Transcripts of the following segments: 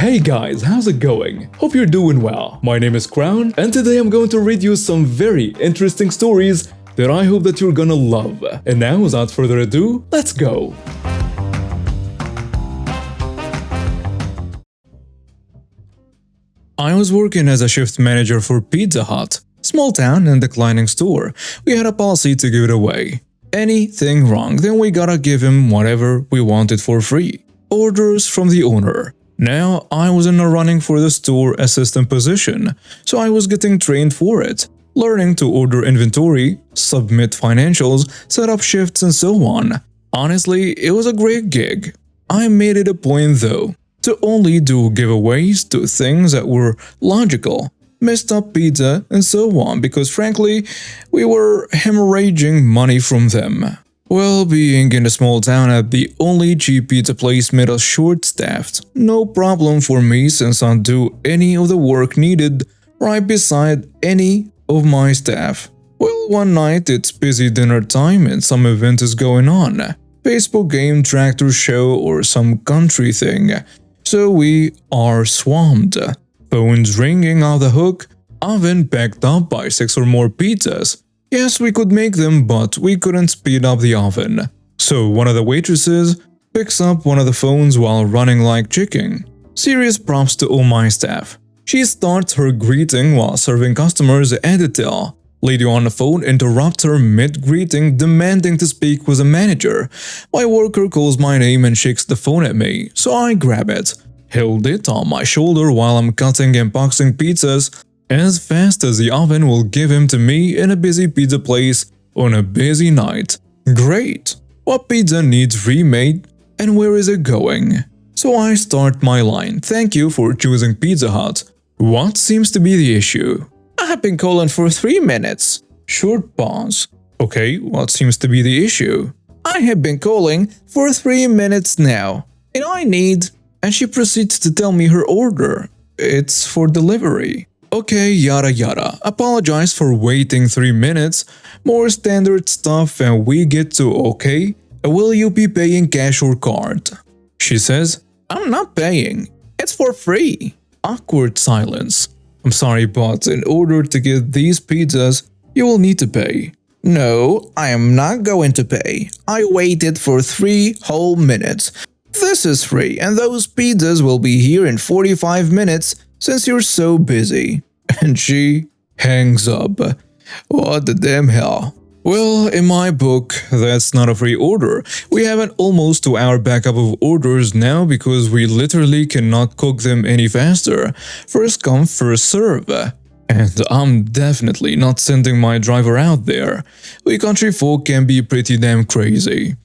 Hey guys, how's it going? Hope you're doing well. My name is Crown, and today I'm going to read you some very interesting stories that I hope that you're gonna love. And now, without further ado, let's go! I was working as a shift manager for Pizza Hut, small town and declining store. We had a policy to give it away. Anything wrong, then we gotta give him whatever we wanted for free. Orders from the owner. Now, I was in the running for the store assistant position, so I was getting trained for it, learning to order inventory, submit financials, set up shifts and so on. Honestly, it was a great gig. I made it a point though, to only do giveaways to things that were logical, messed up pizza and so on because frankly, we were hemorrhaging money from them. Well, being in a small town at the only cheap pizza place made us short-staffed. No problem for me since I do any of the work needed right beside any of my staff. Well, one night it's busy dinner time and some event is going on. Facebook game, tractor show or some country thing. So we are swamped. Phones ringing off the hook, oven packed up by 6 or more pizzas. Yes, we could make them, but we couldn't speed up the oven. So one of the waitresses picks up one of the phones while running like chicken. Serious props to all my staff. She starts her greeting while serving customers at the till. Lady on the phone interrupts her mid-greeting, demanding to speak with a manager. My worker calls my name and shakes the phone at me, so I grab it, hold it on my shoulder while I'm cutting and boxing pizzas as fast as the oven will give him to me in a busy pizza place on a busy night. Great! What pizza needs remade and where is it going? So I start my line. Thank you for choosing Pizza Hut. What seems to be the issue? I have been calling for 3 minutes. Short pause. Okay, what seems to be the issue? I have been calling for 3 minutes now, and I need… And she proceeds to tell me her order. It's for delivery. Okay, yada yada. Apologize for waiting 3 minutes. More standard stuff and we get to okay. Will you be paying cash or card? She says, I'm not paying. It's for free. Awkward silence. I'm sorry, but in order to get these pizzas, you will need to pay. No, I am not going to pay. I waited for 3 whole minutes. This is free and those pizzas will be here in 45 minutes since you're so busy. And she hangs up. What the damn hell? Well, in my book, that's not a free order. We have an almost 2-hour backup of orders now because we literally cannot cook them any faster. First come, first serve. And I'm definitely not sending my driver out there. We country folk can be pretty damn crazy.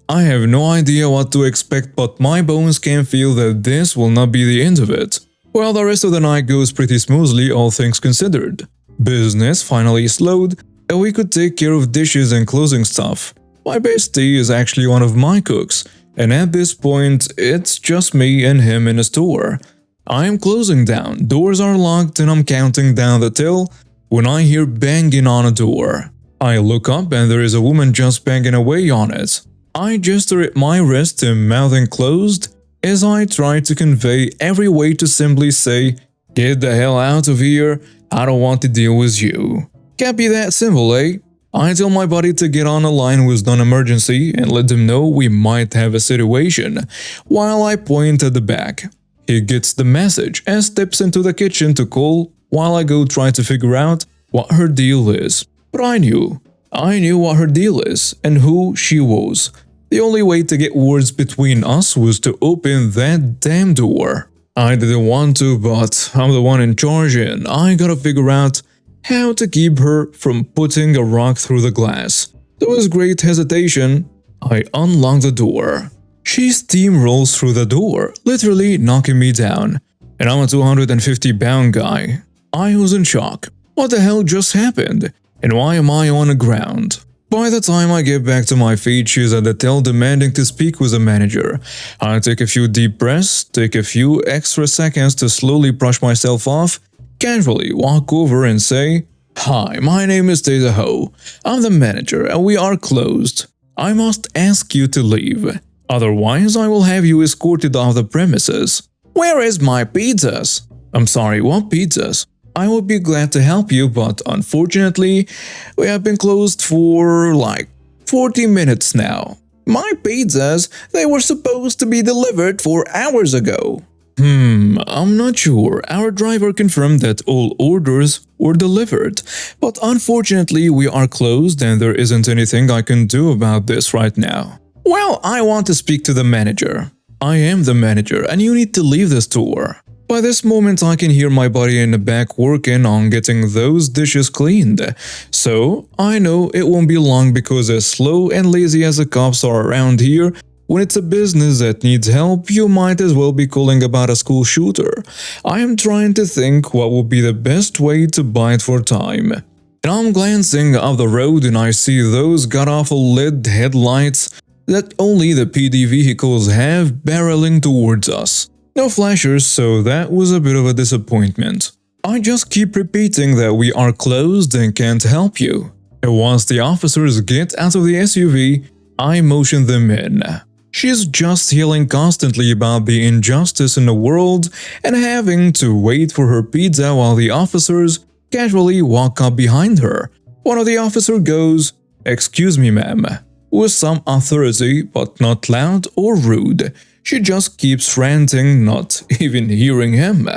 I have no idea what to expect, but my bones can feel that this will not be the end of it. Well, the rest of the night goes pretty smoothly, all things considered. Business finally slowed, and we could take care of dishes and closing stuff. My bestie is actually one of my cooks, and at this point, it's just me and him in a store. I am closing down, doors are locked, and I'm counting down the till when I hear banging on a door. I look up and there is a woman just banging away on it. I gesture at my wrist and mouthing closed as I try to convey every way to simply say, get the hell out of here, I don't want to deal with you. Can't be that simple, eh? I tell my buddy to get on a line with non-emergency and let them know we might have a situation, while I point at the back. He gets the message and steps into the kitchen to call while I go try to figure out what her deal is. But I knew what her deal is and who she was. The only way to get words between us was to open that damn door. I didn't want to, but I'm the one in charge and I gotta figure out how to keep her from putting a rock through the glass. There was great hesitation. I unlock the door. She steamrolls through the door, literally knocking me down. And I'm a 250-pound guy. I was in shock. What the hell just happened? And why am I on the ground? By the time I get back to my feet, she's at the till demanding to speak with a manager. I take a few deep breaths, take a few extra seconds to slowly brush myself off, casually walk over and say, Hi, my name is Teza Ho. I'm the manager and we are closed. I must ask you to leave. Otherwise, I will have you escorted off the premises. Where is my pizzas? I'm sorry, what pizzas? I would be glad to help you, but unfortunately, we have been closed for like 40 minutes now. My pizzas, they were supposed to be delivered 4 hours ago. I'm not sure. Our driver confirmed that all orders were delivered, but unfortunately we are closed and there isn't anything I can do about this right now. Well, I want to speak to the manager. I am the manager and you need to leave the store. By this moment I can hear my buddy in the back working on getting those dishes cleaned. So, I know it won't be long because as slow and lazy as the cops are around here, when it's a business that needs help, you might as well be calling about a school shooter. I am trying to think what would be the best way to bide for time. And I'm glancing up the road and I see those god-awful LED headlights that only the PD vehicles have barreling towards us. No flashers, so that was a bit of a disappointment. I just keep repeating that we are closed and can't help you. And once the officers get out of the SUV, I motion them in. She's just yelling constantly about the injustice in the world and having to wait for her pizza while the officers casually walk up behind her. One of the officers goes, "Excuse me, ma'am," with some authority but not loud or rude. She just keeps ranting, not even hearing him.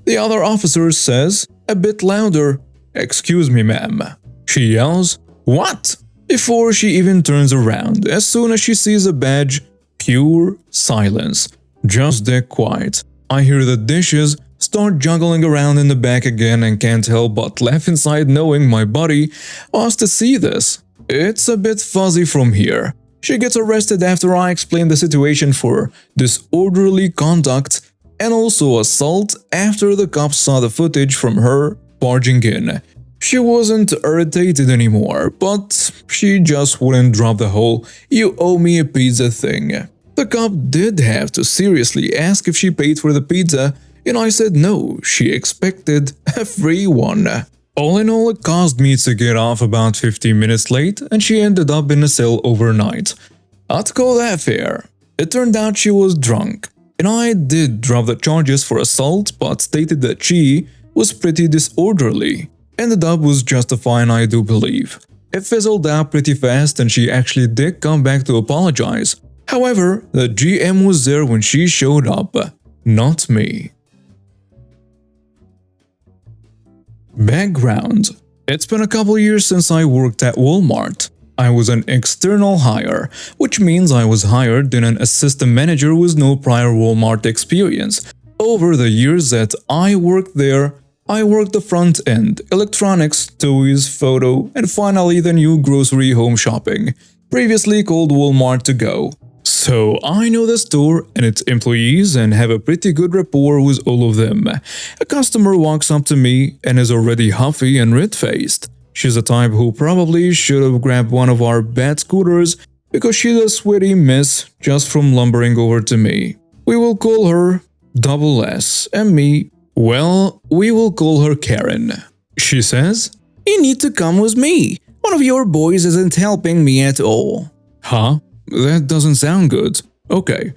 The other officer says, a bit louder, "Excuse me, ma'am." She yells, "What?" before she even turns around. As soon as she sees a badge, pure silence. Just dead quiet. I hear the dishes start juggling around in the back again and can't help but laugh inside knowing my buddy wants to see this. It's a bit fuzzy from here. She gets arrested after I explain the situation for disorderly conduct and also assault after the cops saw the footage from her barging in. She wasn't irritated anymore, but she just wouldn't drop the whole "you owe me a pizza" thing. The cop did have to seriously ask if she paid for the pizza, and I said no, she expected a free one. All in all, it caused me to get off about 15 minutes late, and she ended up in a cell overnight. I'd call that fair. It turned out she was drunk, and I did drop the charges for assault, but stated that she was pretty disorderly. Ended up was just a fine, I do believe. It fizzled out pretty fast and she actually did come back to apologize. However, the GM was there when she showed up, not me. Background. It's been a couple years since I worked at Walmart. I was an external hire, which means I was hired than an assistant manager with no prior Walmart experience. Over the years that I worked there, I worked the front end, electronics, toys, photo, and finally the new grocery home shopping, previously called Walmart to go. So I know the store and its employees and have a pretty good rapport with all of them. A customer walks up to me and is already huffy and red-faced. She's the type who probably should have grabbed one of our bad scooters because she's a sweaty mess just from lumbering over to me. We will call her Double S and me, well, we will call her Karen. She says, "You need to come with me. One of your boys isn't helping me at all." Huh? That doesn't sound good. Okay.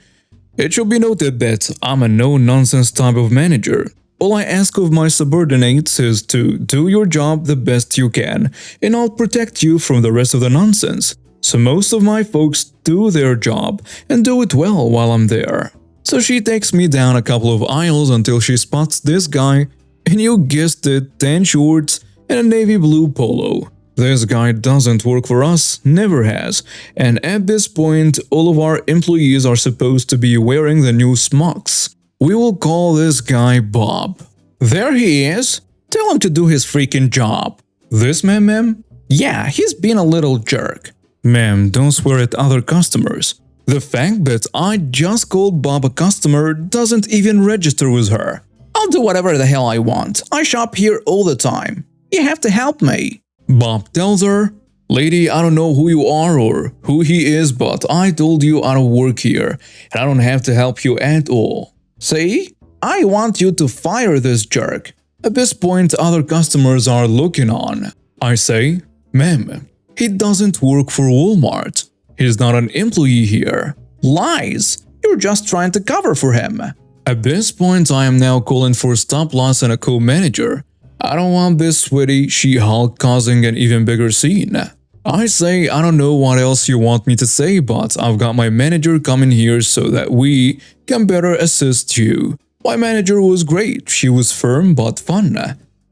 It should be noted that I'm a no-nonsense type of manager. All I ask of my subordinates is to do your job the best you can, and I'll protect you from the rest of the nonsense. So most of my folks do their job and do it well while I'm there. So she takes me down a couple of aisles until she spots this guy, and you guessed it, tan shorts and a navy blue polo. This guy doesn't work for us, never has, and at this point all of our employees are supposed to be wearing the new smocks. We will call this guy Bob. There he is. Tell him to do his freaking job. This man, ma'am? Yeah, he's been a little jerk. Ma'am, don't swear at other customers. The fact that I just called Bob a customer doesn't even register with her. I'll do whatever the hell I want. I shop here all the time. You have to help me. Bob tells her, "Lady, I don't know who you are or who he is, but I told you I don't work here, and I don't have to help you at all. See? I want you to fire this jerk." At this point, other customers are looking on. I say, "Ma'am, he doesn't work for Walmart. He's not an employee here." Lies! You're just trying to cover for him. At this point, I am now calling for stop loss and a co-manager. I don't want this sweaty She-Hulk causing an even bigger scene. I say, I don't know what else you want me to say, but I've got my manager coming here so that we can better assist you. My manager was great, she was firm but fun,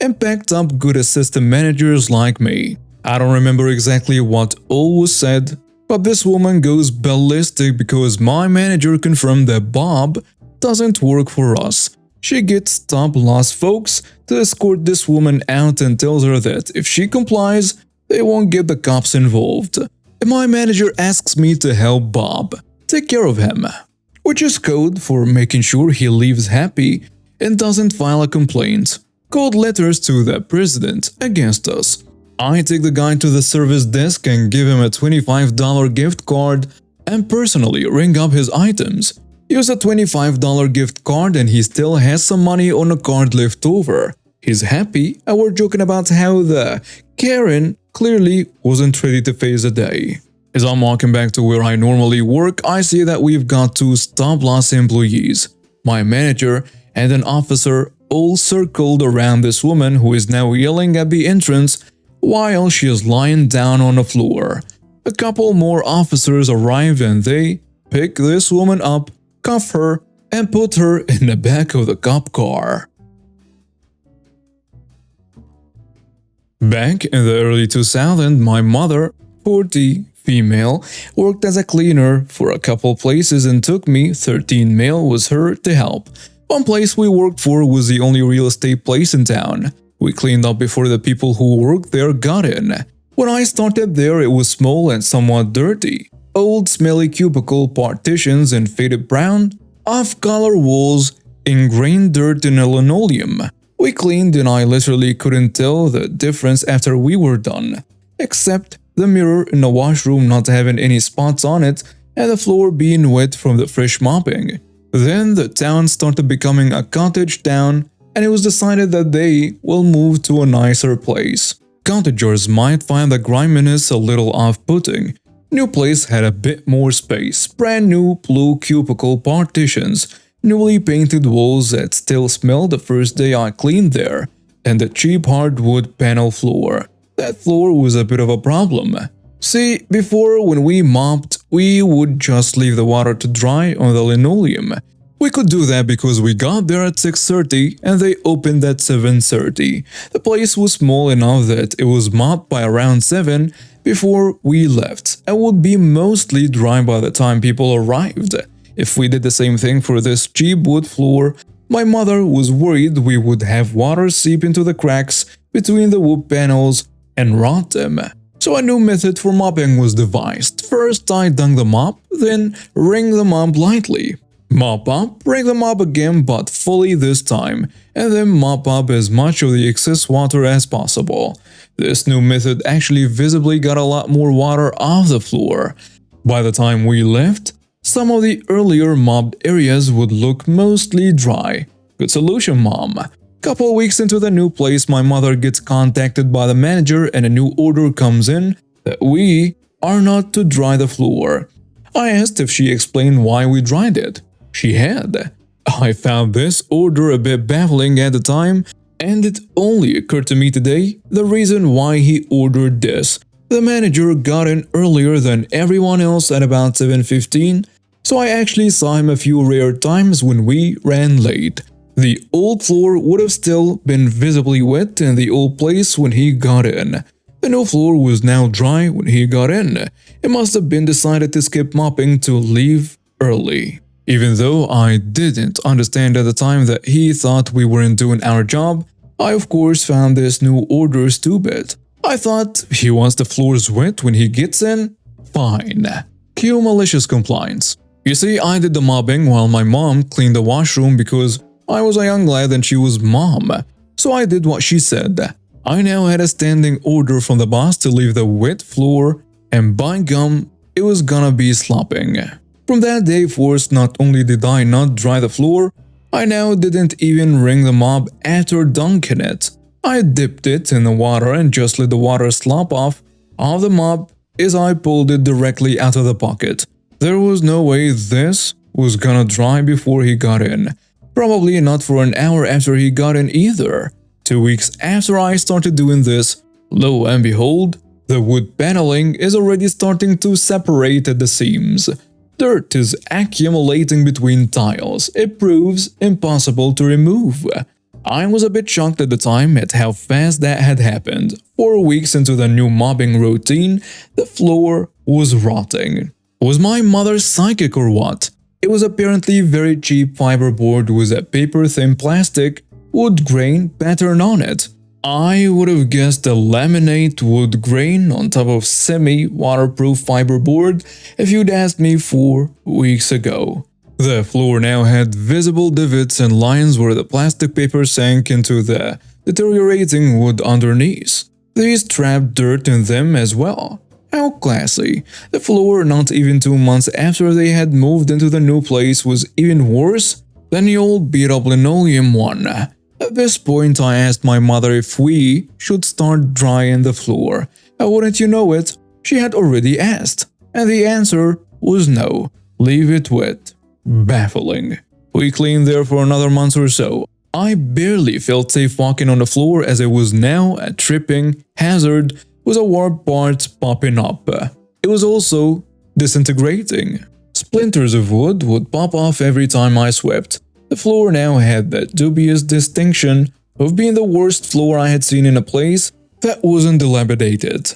and backed up good assistant managers like me. I don't remember exactly what all was said, but this woman goes ballistic because my manager confirmed that Bob doesn't work for us. She gets stop loss folks to escort this woman out and tells her that if she complies, they won't get the cops involved. And my manager asks me to help Bob take care of him, which is code for making sure he leaves happy and doesn't file a complaint. Code letters to the president against us. I take the guy to the service desk and give him a $25 gift card and personally ring up his items. Use a $25 gift card and he still has some money on a card left over. He's happy and we're joking about how the Karen clearly wasn't ready to face the day. As I'm walking back to where I normally work, I see that we've got two stop-loss employees, my manager and an officer, all circled around this woman who is now yelling at the entrance while she is lying down on the floor. A couple more officers arrive and they pick this woman up, cuff her, and put her in the back of the cop car. Back in the early 2000s, my mother, 40, female, worked as a cleaner for a couple places and took me, 13 male, with her to help. One place we worked for was the only real estate place in town. We cleaned up before the people who worked there got in. When I started there, it was small and somewhat dirty. Old smelly cubicle partitions and faded brown, off-color walls, ingrained dirt in a linoleum. We cleaned and I literally couldn't tell the difference after we were done, except the mirror in the washroom not having any spots on it and the floor being wet from the fresh mopping. Then the town started becoming a cottage town and it was decided that they will move to a nicer place. Cottagers might find the griminess a little off-putting. New place had a bit more space, brand new blue cubicle partitions, newly painted walls that still smelled the first day I cleaned there, and the cheap hardwood panel floor. That floor was a bit of a problem. See, before when we mopped, we would just leave the water to dry on the linoleum. We could do that because we got there at 6:30 and they opened at 7:30. The place was small enough that it was mopped by around 7 before we left and would be mostly dry by the time people arrived. If we did the same thing for this cheap wood floor, my mother was worried we would have water seep into the cracks between the wood panels and rot them. So a new method for mopping was devised. First I dunk the mop, then wring the mop lightly. Mop up, wring the mop again but fully this time, and then mop up as much of the excess water as possible. This new method actually visibly got a lot more water off the floor. By the time we left, some of the earlier mopped areas would look mostly dry. Good solution, Mom. Couple weeks into the new place, my mother gets contacted by the manager and a new order comes in that we are not to dry the floor. I asked if she explained why we dried it. She had. I found this order a bit baffling at the time, and it only occurred to me today the reason why he ordered this. The manager got in earlier than everyone else at about 7:15, so I actually saw him a few rare times when we ran late. The old floor would have still been visibly wet in the old place when he got in. The new floor was now dry when he got in. It must have been decided to skip mopping to leave early. Even though I didn't understand at the time that he thought we weren't doing our job, I of course found this new order stupid. I thought he wants the floors wet when he gets in? Fine. Cue malicious compliance. You see, I did the mopping while my mom cleaned the washroom because I was a young lad and she was mom. So I did what she said. I now had a standing order from the boss to leave the wet floor, and by gum, it was gonna be slopping. From that day forth, not only did I not dry the floor, I now didn't even wring the mop after dunking it. I dipped it in the water and just let the water slop off of the mop as I pulled it directly out of the pocket. There was no way this was gonna dry before he got in. Probably not for an hour after he got in either. 2 weeks after I started doing this, lo and behold, the wood paneling is already starting to separate at the seams. Dirt is accumulating between tiles. It proves impossible to remove. I was a bit shocked at the time at how fast that had happened. 4 weeks into the new mobbing routine, the floor was rotting. Was my mother psychic or what? It was apparently very cheap fiberboard with a paper-thin plastic wood grain pattern on it. I would have guessed a laminate wood grain on top of semi-waterproof fiberboard if you'd asked me 4 weeks ago. The floor now had visible divots and lines where the plastic paper sank into the deteriorating wood underneath. These trapped dirt in them as well. How classy. The floor, not even 2 months after they had moved into the new place, was even worse than the old beat-up linoleum one. At this point, I asked my mother if we should start drying the floor. And wouldn't you know it, she had already asked. And the answer was no. Leave it wet. Baffling. We cleaned there for another month or so. I barely felt safe walking on the floor as it was now a tripping hazard with a warped part popping up. It was also disintegrating. Splinters of wood would pop off every time I swept. The floor now had that dubious distinction of being the worst floor I had seen in a place that wasn't dilapidated.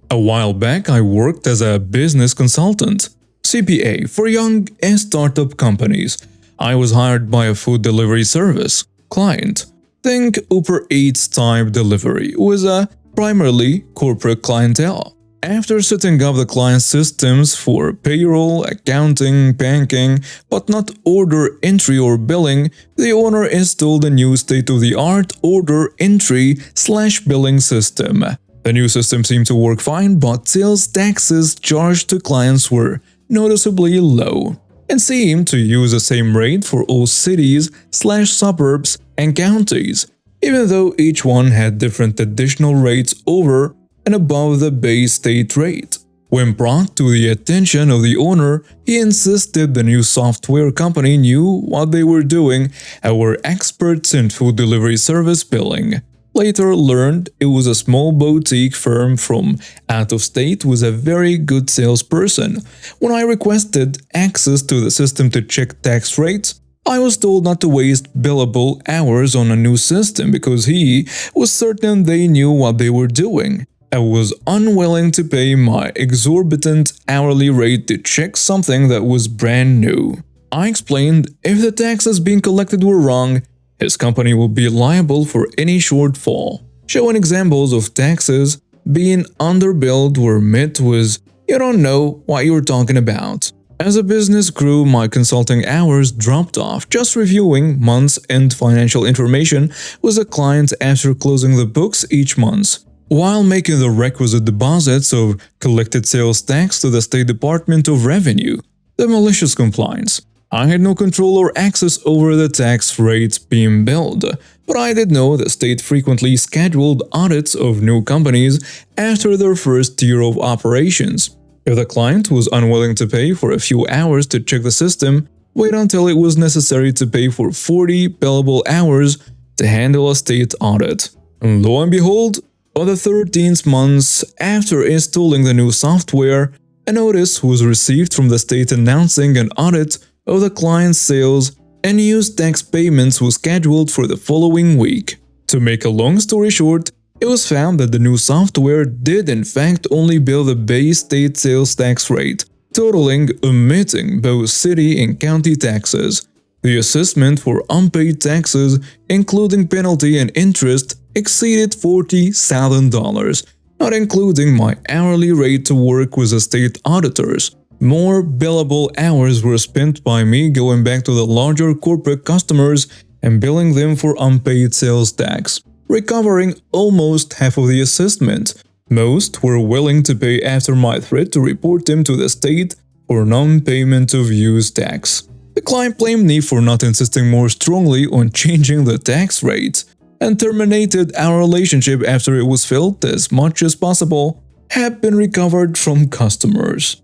A while back, I worked as a business consultant, CPA, for young and startup companies. I was hired by a food delivery service client. Think Uber Eats type delivery with a primarily corporate clientele. After setting up the client systems for payroll, accounting, banking, but not order entry or billing, the owner installed a new state-of-the-art order entry/billing system. The new system seemed to work fine, but sales taxes charged to clients were noticeably low and seemed to use the same rate for all cities/suburbs and counties, even though each one had different additional rates over and above the base state rate. When brought to the attention of the owner, he insisted the new software company knew what they were doing and were experts in food delivery service billing. Later learned it was a small boutique firm from out of state with a very good salesperson. When I requested access to the system to check tax rates, I was told not to waste billable hours on a new system because he was certain they knew what they were doing. I was unwilling to pay my exorbitant hourly rate to check something that was brand new. I explained if the taxes being collected were wrong, his company would be liable for any shortfall, showing examples of taxes being underbilled were met with, "You don't know what you're talking about." As the business grew, my consulting hours dropped off, just reviewing month-end financial information with the client after closing the books each month, while making the requisite deposits of collected sales tax to the State Department of Revenue, the malicious compliance. I had no control or access over the tax rates being billed, but I did know the state frequently scheduled audits of new companies after their first year of operations. If the client was unwilling to pay for a few hours to check the system, wait until it was necessary to pay for 40 billable hours to handle a state audit. And lo and behold, on the 13th month after installing the new software, a notice was received from the state announcing an audit of the client's sales and use tax payments was scheduled for the following week. To make a long story short, it was found that the new software did in fact only bill the base state sales tax rate, totaling omitting both city and county taxes. The assessment for unpaid taxes, including penalty and interest, exceeded $40,000, not including my hourly rate to work with the state auditors. More billable hours were spent by me going back to the larger corporate customers and billing them for unpaid sales tax, recovering almost half of the assessment. Most were willing to pay after my threat to report them to the state for non-payment of use tax. The client blamed me for not insisting more strongly on changing the tax rate, and terminated our relationship after it was felt as much as possible had been recovered from customers.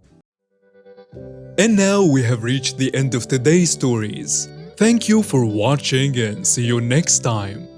And now we have reached the end of today's stories. Thank you for watching and see you next time.